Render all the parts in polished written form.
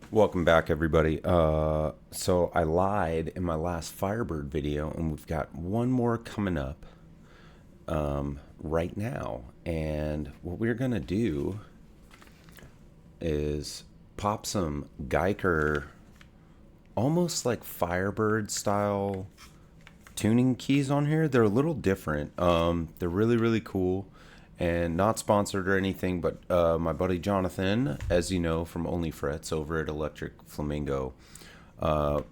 Welcome back, everybody. So I lied in my last Firebird video, and we've got one more coming up right now. And what we're gonna do is pop some Guyker, almost like Firebird style tuning keys on here. They're a little different. They're really cool. And not sponsored or anything, but my buddy Jonathan, as you know from Only Frets over at Electric Flamingo,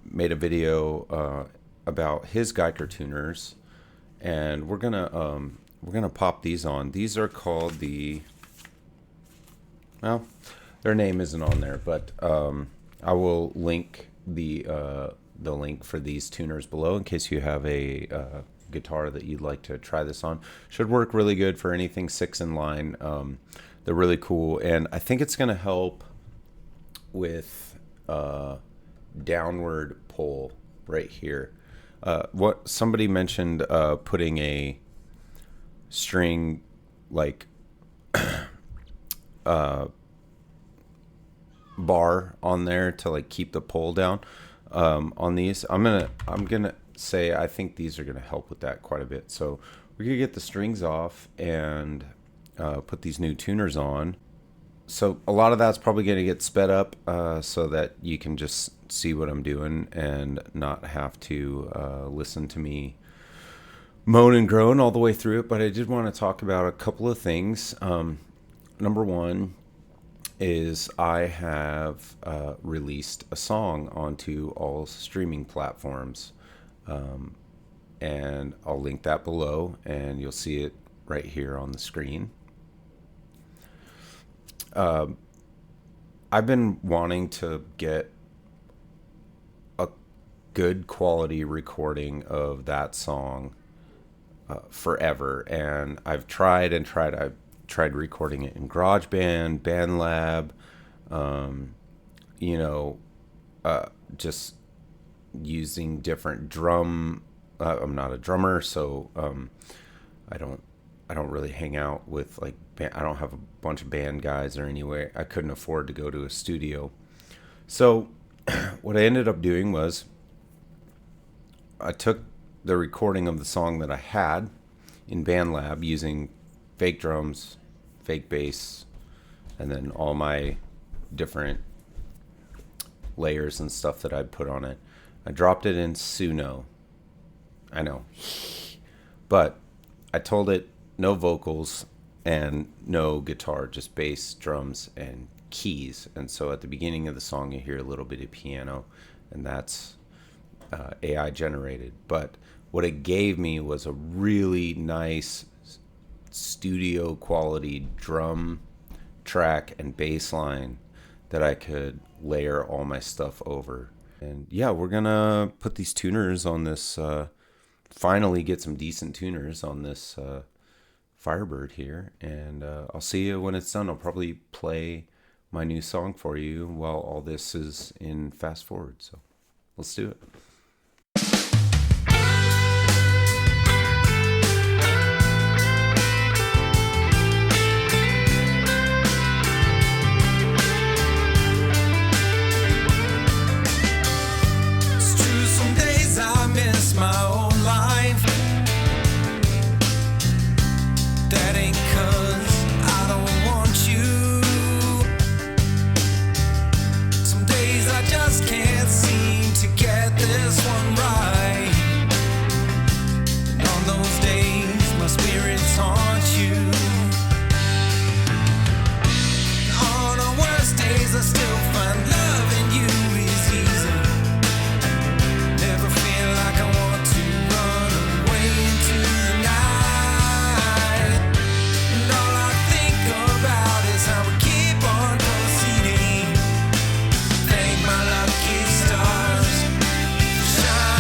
made a video about his Guyker tuners, and we're gonna pop these on. These are called well, their name isn't on there, but I will link the link for these tuners below in case you have a guitar that you'd like to try this on. Should work really good for anything 6 in line. They're really cool, and I think it's going to help with downward pull right here. What somebody mentioned, putting a string like bar on there to like keep the pull down on these. I'm gonna say I think these are gonna help with that quite a bit. So we're gonna get the strings off and put these new tuners on. So a lot of that's probably gonna get sped up so that you can just see what I'm doing and not have to listen to me moan and groan all the way through it. But I did want to talk about a couple of things. Number one is I have released a song onto all streaming platforms. And I'll link that below, and you'll see it right here on the screen. I've been wanting to get a good quality recording of that song forever, and I've tried. I've tried recording it in GarageBand, BandLab, just using different drum. I'm not a drummer, so I don't really hang out with like I don't have a bunch of band guys or anyway. I couldn't afford to go to a studio. So what I ended up doing was I took the recording of the song that I had in BandLab using fake drums, fake bass, and then all my different layers and stuff that I'd put on it. I dropped it in Suno. I know. But I told it no vocals and no guitar, just bass, drums, and keys. And so at the beginning of the song, you hear a little bit of piano, and that's AI generated. But what it gave me was a really nice studio quality drum track and bass line that I could layer all my stuff over. And yeah, we're gonna put these tuners on this, finally get some decent tuners on this Firebird here, and I'll see you when it's done. I'll probably play my new song for you while all this is in fast forward. So let's do it. My own life. That ain't 'cause I don't want you. Some days I just can't seem to get this one right. And on those days my spirits haunt you. And on our worst days I still find loving you is easy. Never feel like I want to run away into the night. And all I think about is how we keep on proceeding. Thank my lucky stars for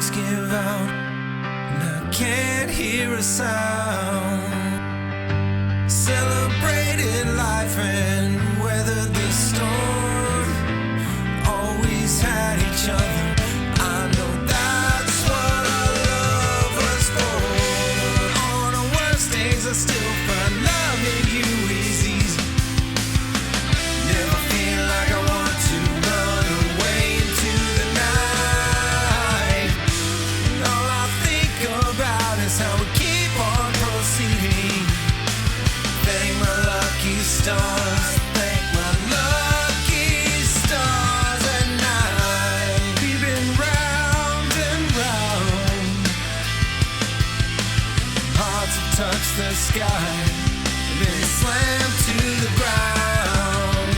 lungs give out, and I can't hear a sound. Celebrated life and weathered the storm. Always had each other. I know that's what our love was for. On our worst days, I still find loving you is easy. Never feel like I want to run away into the night. All I think about is how we keep on proceeding. Thank my lucky stars, thank my lucky stars at night. We've been round and round. Hearts have touched the sky, then slammed to the ground.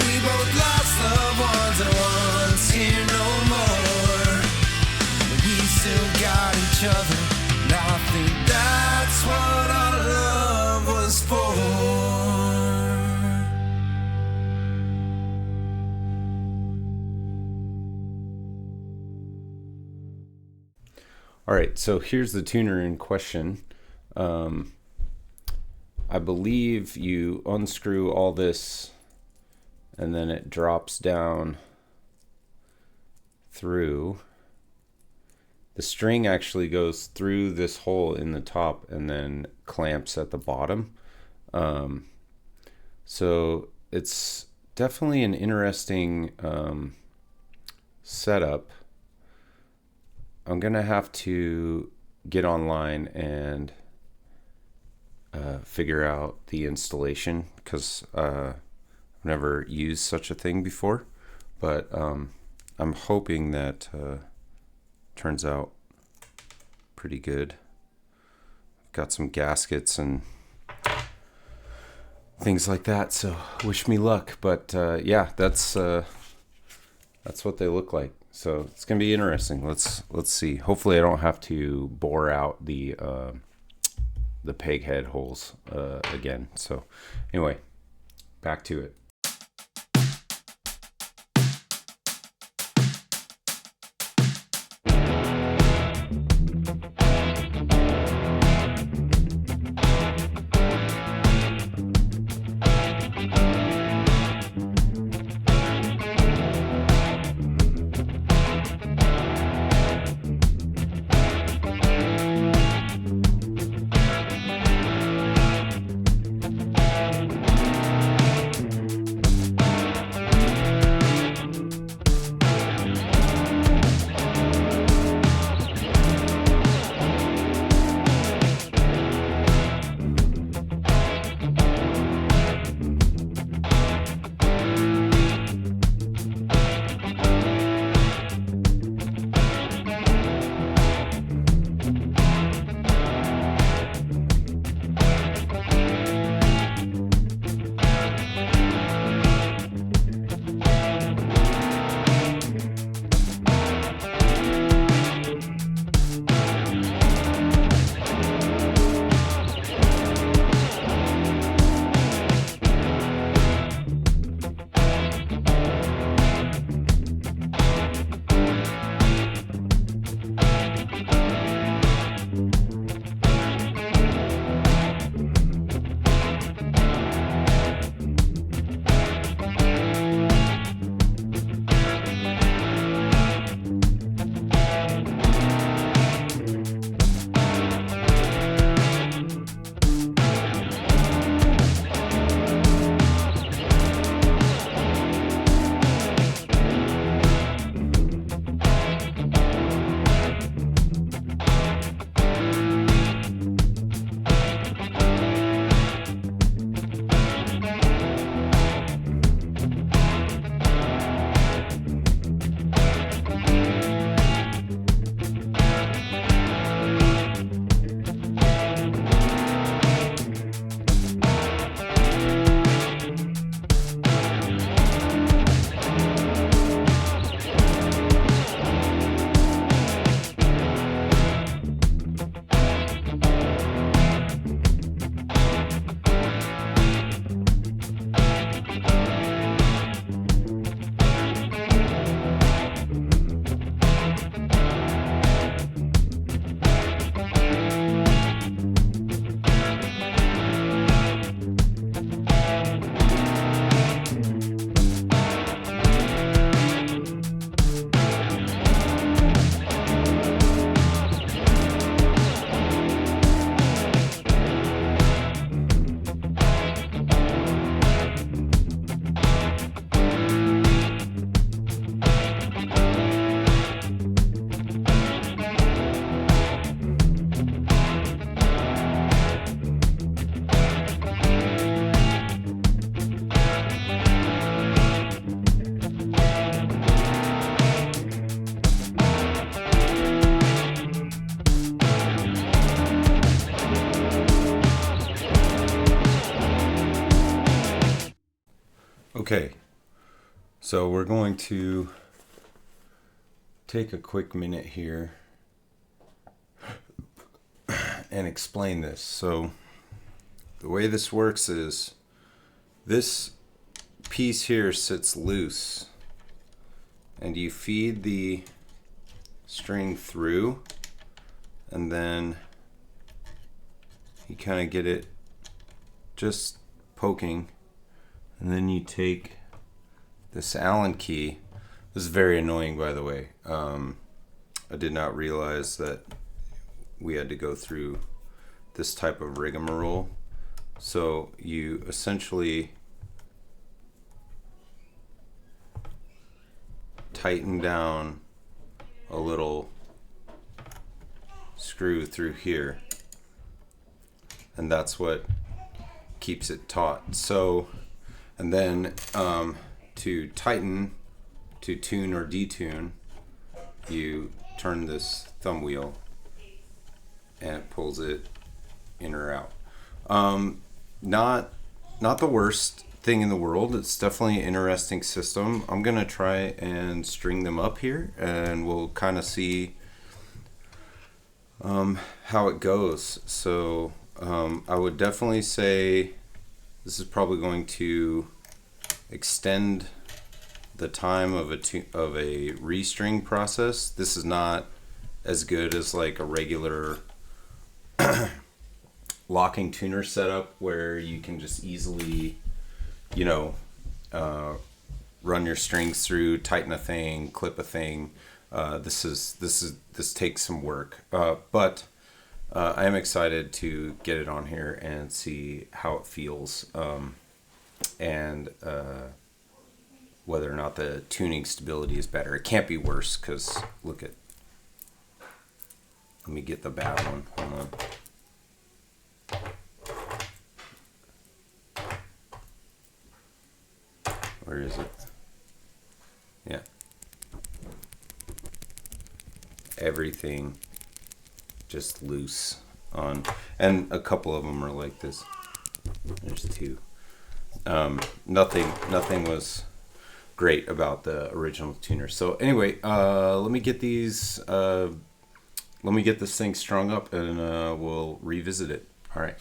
We both lost loved ones at once, here no more. But we still got each other, and I think that's what our love was for. All right, so here's the tuner in question. I believe you unscrew all this and then it drops down through. The string actually goes through this hole in the top and then clamps at the bottom. So it's definitely an interesting setup. I'm gonna have to get online and figure out the installation, because I've never used such a thing before, but I'm hoping that turns out pretty good. I've got some gaskets and things like that, so wish me luck. But yeah, that's what they look like. So it's gonna be interesting. Let's see. Hopefully I don't have to bore out the peg head holes again. So anyway, back to it. Okay, so we're going to take a quick minute here and explain this. So the way this works is this piece here sits loose and you feed the string through and then you kind of get it just poking, and then you take this Allen key. This is very annoying, by the way. I did not realize that we had to go through this type of rigmarole. So you essentially tighten down a little screw through here, and that's what keeps it taut. So, and then to tighten, to tune or detune, you turn this thumb wheel and it pulls it in or out. Not the worst thing in the world. It's definitely an interesting system. I'm gonna try and string them up here, and we'll kind of see how it goes. So I would definitely say this is probably going to extend the time of a restring process. This is not as good as like a regular locking tuner setup where you can just easily, run your strings through, tighten a thing, clip a thing. This takes some work, but I am excited to get it on here and see how it feels, and whether or not the tuning stability is better. It can't be worse because look at. Let me get the bad one. Hold on. Where is it? Yeah. Everything just loose on, and a couple of them are like this. There's two. Nothing was great about the original tuner. So anyway, let me get these. Let me get this thing strung up, and we'll revisit it. All right.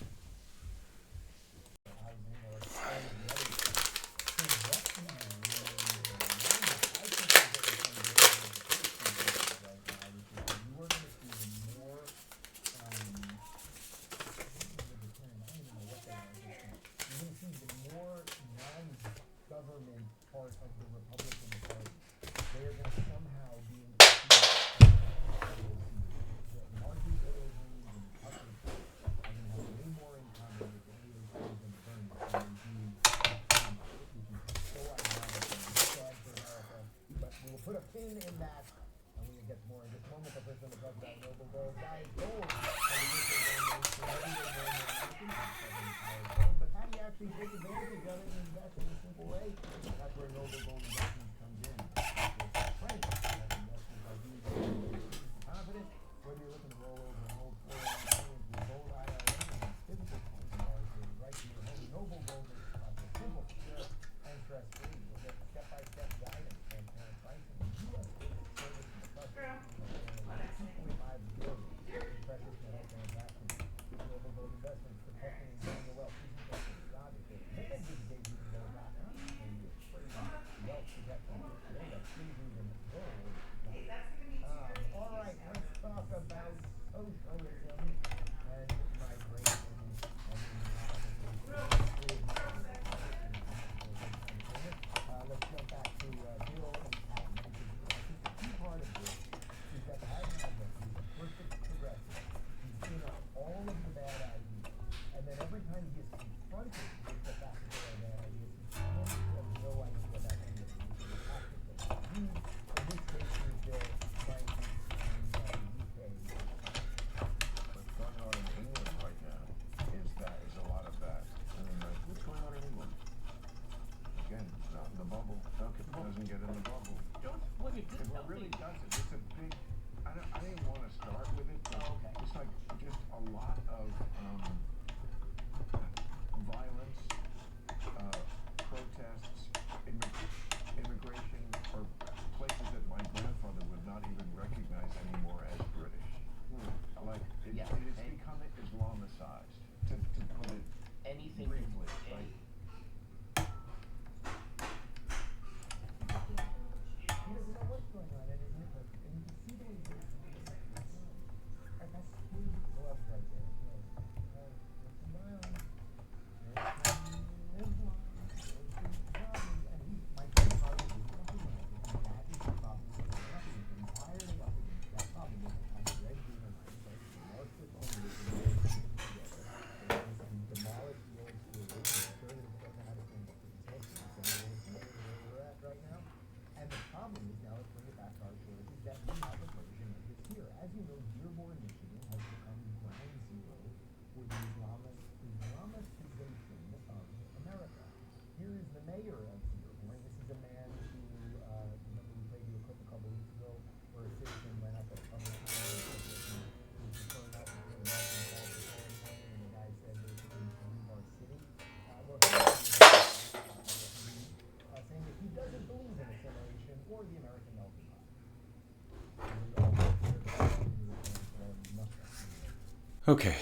Okay,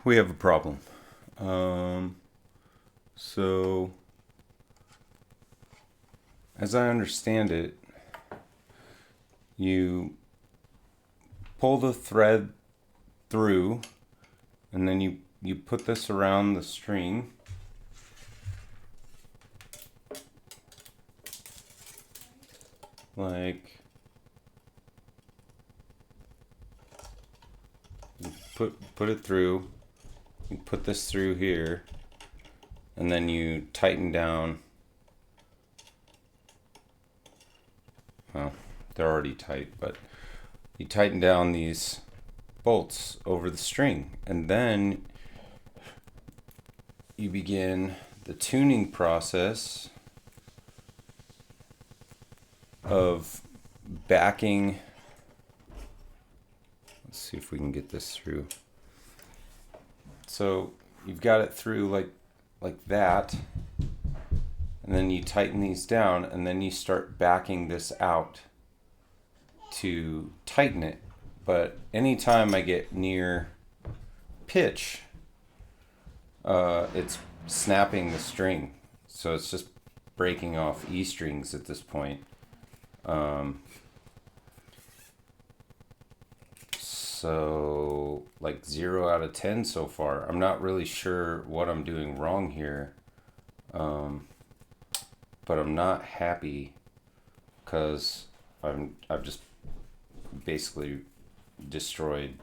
we have a problem. So, as I understand it, you pull the thread through, and then you put this around the string. Like, you put it through, you put this through here, and then you tighten down. Well, they're already tight, but you tighten down these bolts over the string, and then you begin the tuning process of backing. Let's see if we can get this through. So you've got it through like that, and then you tighten these down, and then you start backing this out to tighten it. But anytime I get near pitch, it's snapping the string, so it's just breaking off E strings at this point. So like 0 out of 10 so far. I'm not really sure what I'm doing wrong here, but I'm not happy because I've just basically destroyed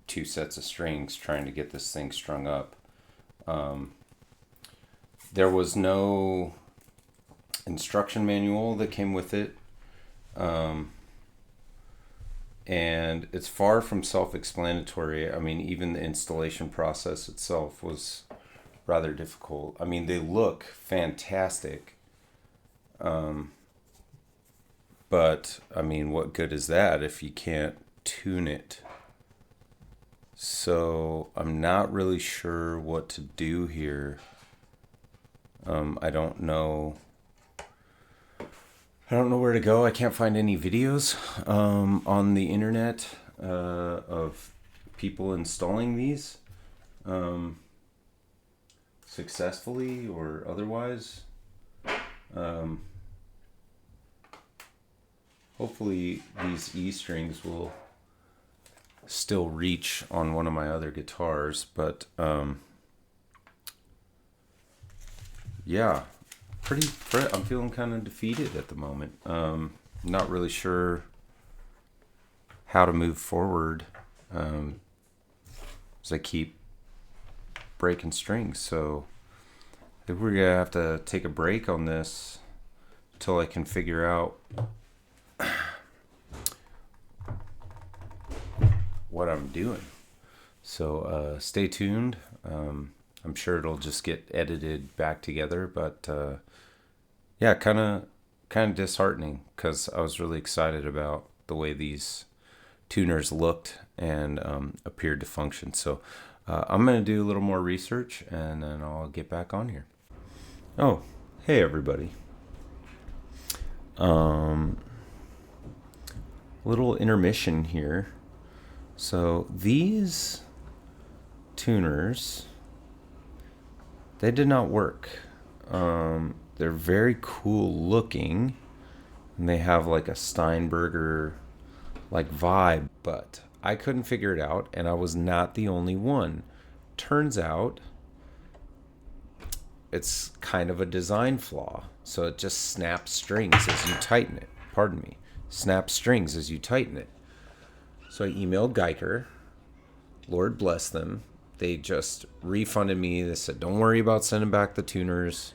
2 sets of strings trying to get this thing strung up. There was no instruction manual that came with it, and it's far from self-explanatory. I mean, even the installation process itself was rather difficult. I mean, they look fantastic, but I mean, what good is that if you can't tune it? So I'm not really sure what to do here. I don't know where to go. I can't find any videos on the internet of people installing these successfully or otherwise. Hopefully these E strings will still reach on one of my other guitars, but yeah, I'm feeling kind of defeated at the moment. Not really sure how to move forward as I keep breaking strings. So I think we're gonna have to take a break on this until I can figure out what I'm doing. So stay tuned. I'm sure it'll just get edited back together, but yeah, kind of disheartening because I was really excited about the way these tuners looked and appeared to function. So I'm going to do a little more research and then I'll get back on here. Oh, hey everybody. Little intermission here. So these tuners, they did not work. They're very cool looking, and they have like a Steinberger like vibe, but I couldn't figure it out, and I was not the only one. Turns out it's kind of a design flaw. So it just snaps strings as you tighten it. Pardon me. Snaps strings as you tighten it. So I emailed Guyker. Lord bless them. They just refunded me. They said, don't worry about sending back the tuners.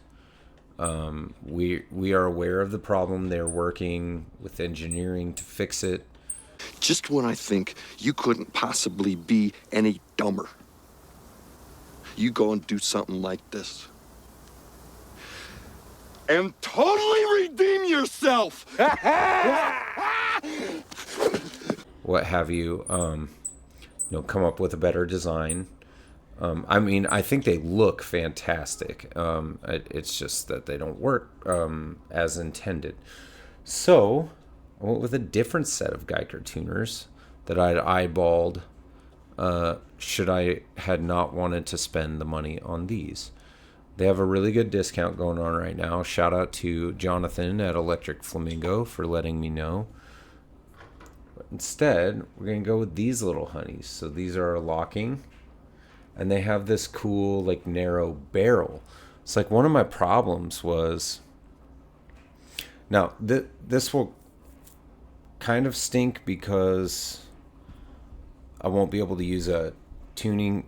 We are aware of the problem. They're working with engineering to fix it. Just when I think you couldn't possibly be any dumber, you go and do something like this. And totally redeem yourself! What have you, come up with a better design. I mean, I think they look fantastic. It's just that they don't work as intended. So I went with a different set of Guyker tuners that I'd eyeballed should I had not wanted to spend the money on these. They have a really good discount going on right now. Shout out to Jonathan at Electric Flamingo for letting me know. But instead, we're going to go with these little honeys. So these are locking, and they have this cool, like, narrow barrel. It's like one of my problems was... Now, this will kind of stink because I won't be able to use a tuning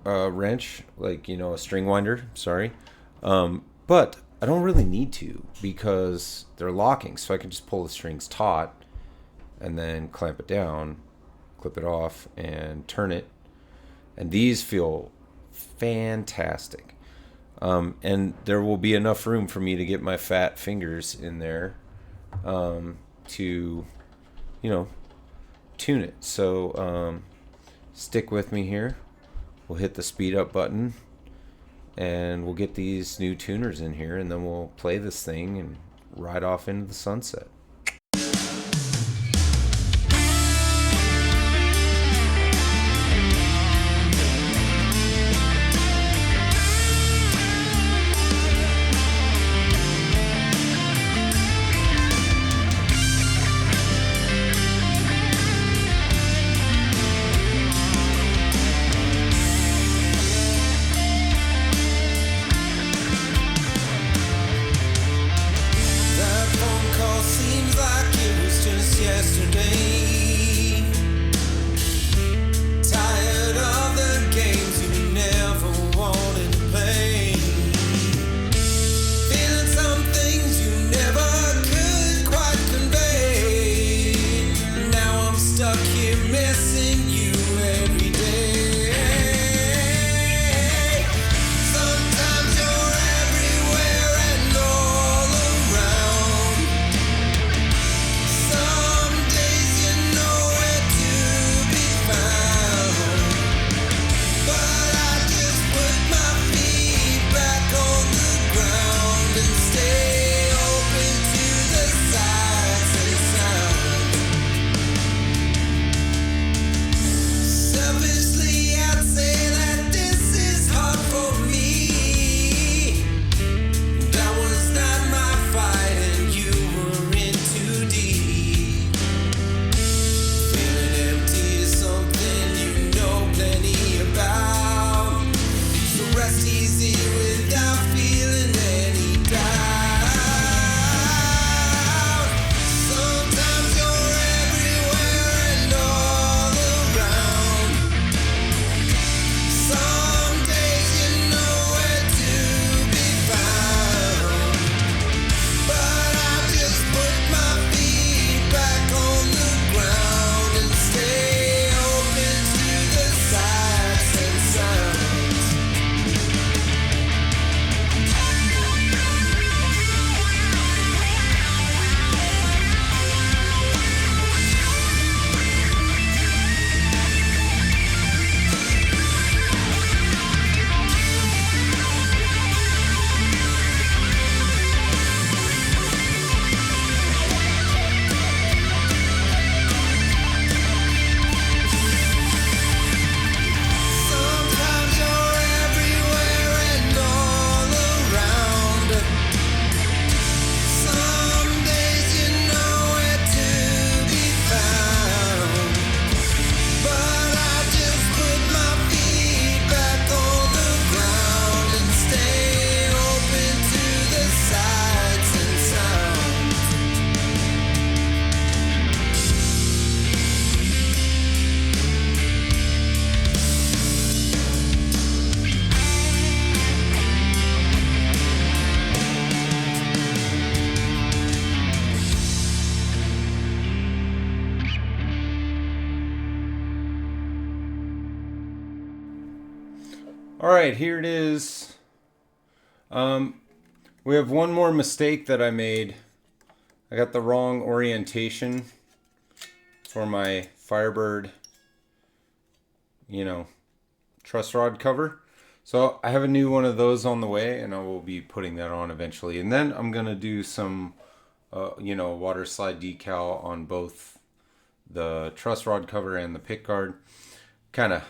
wrench, like, a string winder, sorry. But I don't really need to because they're locking, so I can just pull the strings taut and then clamp it down, clip it off, and turn it. And these feel fantastic. And there will be enough room for me to get my fat fingers in there to, tune it. So stick with me here. We'll hit the speed up button and we'll get these new tuners in here, and then we'll play this thing and ride off into the sunset. That phone call seemed All right, here it is. We have one more mistake that I made. I got the wrong orientation for my Firebird, truss rod cover. So I have a new one of those on the way, and I will be putting that on eventually. And then I'm going to do some, water slide decal on both the truss rod cover and the pick guard. Kind of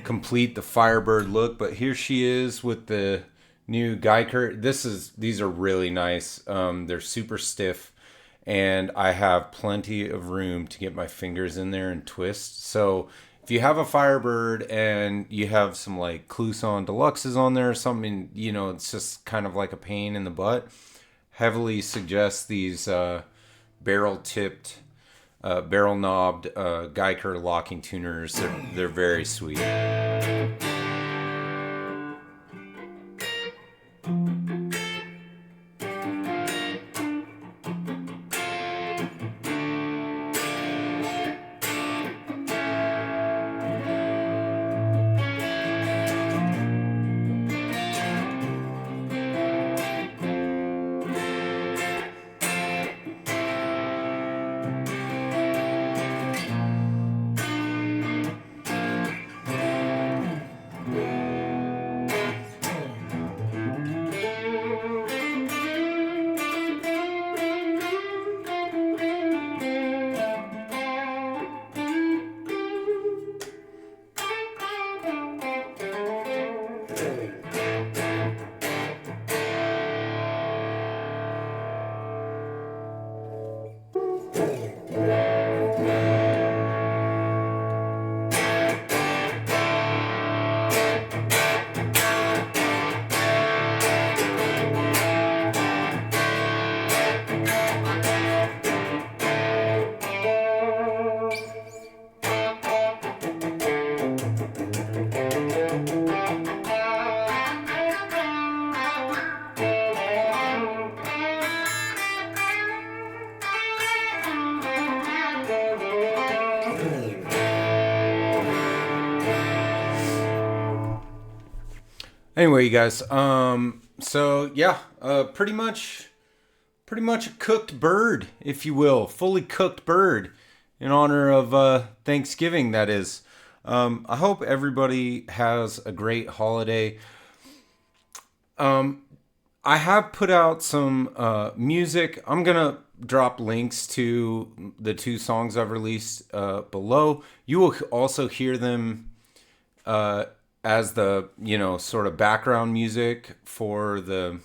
complete the Firebird look. But here she is with the new Guyker. These are really nice. They're super stiff, and I have plenty of room to get my fingers in there and twist. So if you have a Firebird and you have some like Clouson Deluxes on there or something, it's just kind of like a pain in the butt. Heavily suggest these barrel knobbed Guyker locking tuners. They're very sweet. Anyway, you guys, pretty much a cooked bird, if you will, fully cooked bird in honor of Thanksgiving, that is. I hope everybody has a great holiday. I have put out some music. I'm going to drop links to the 2 songs I've released below. You will also hear them as the, sort of background music for the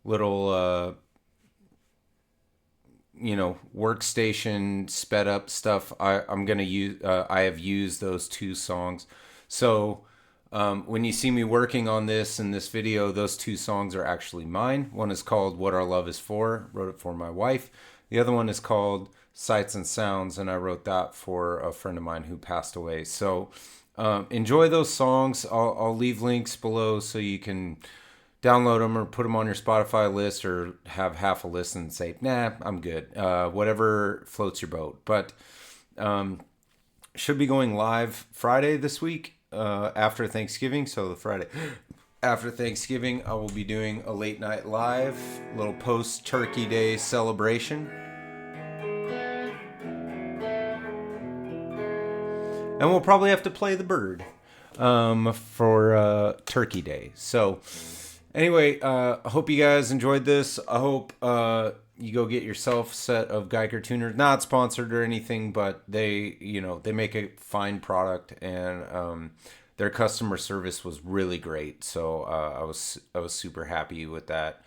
little, workstation sped up stuff. I'm going to use, I have used those 2 songs. So when you see me working on this in this video, those 2 songs are actually mine. One is called What Our Love Is For. Wrote it for my wife. The other one is called Sights and Sounds, and I wrote that for a friend of mine who passed away. So enjoy those songs. I'll leave links below so you can download them or put them on your Spotify list, or have half a listen and say, nah, I'm good. Whatever floats your boat. But should be going live Friday this week after Thanksgiving. So the Friday after Thanksgiving, I will be doing a late night live, little post-Turkey Day celebration. And we'll probably have to play the bird for Turkey Day. So anyway, I hope you guys enjoyed this. I hope you go get yourself a set of Guyker tuners. Not sponsored or anything, but they make a fine product, and their customer service was really great. So I was super happy with that.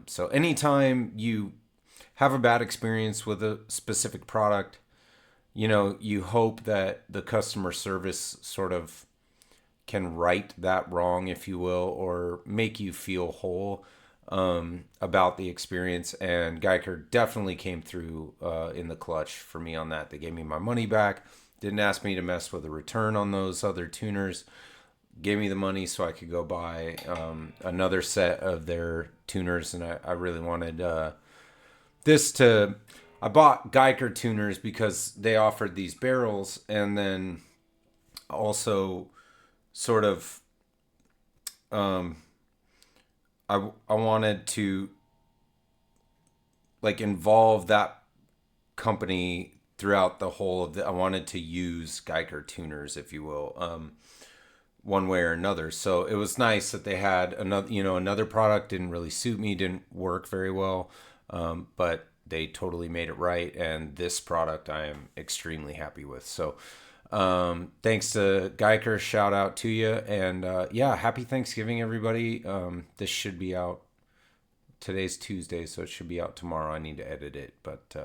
So anytime you have a bad experience with a specific product, you hope that the customer service sort of can right that wrong, if you will, or make you feel whole about the experience. And Guyker definitely came through in the clutch for me on that. They gave me my money back, didn't ask me to mess with a return on those other tuners, gave me the money so I could go buy another set of their tuners. And I really wanted I bought Guyker tuners because they offered these barrels, and then also sort of I wanted to like involve that company throughout the whole of I wanted to use Guyker tuners, if you will, one way or another. So it was nice that they had another product didn't really suit me, didn't work very well, but they totally made it right. And this product I am extremely happy with. So thanks to Guyker, shout out to you. And yeah, happy Thanksgiving, everybody. This should be out. Today's Tuesday, so it should be out tomorrow. I need to edit it, but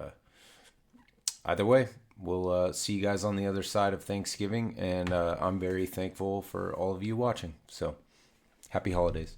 either way, we'll see you guys on the other side of Thanksgiving, and I'm very thankful for all of you watching. So, happy holidays.